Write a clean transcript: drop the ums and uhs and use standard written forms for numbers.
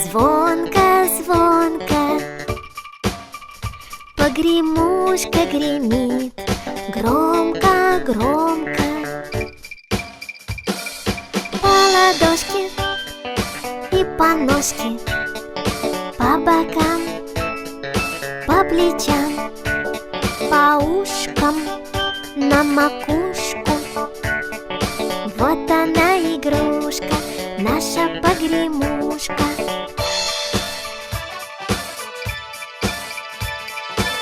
Звонко, звонко погремушка гремит, громко, громко. По ладошке и по ножке, по бокам, по плечам, по ушкам, на макушку. Вот она игрушка, наша погремушка.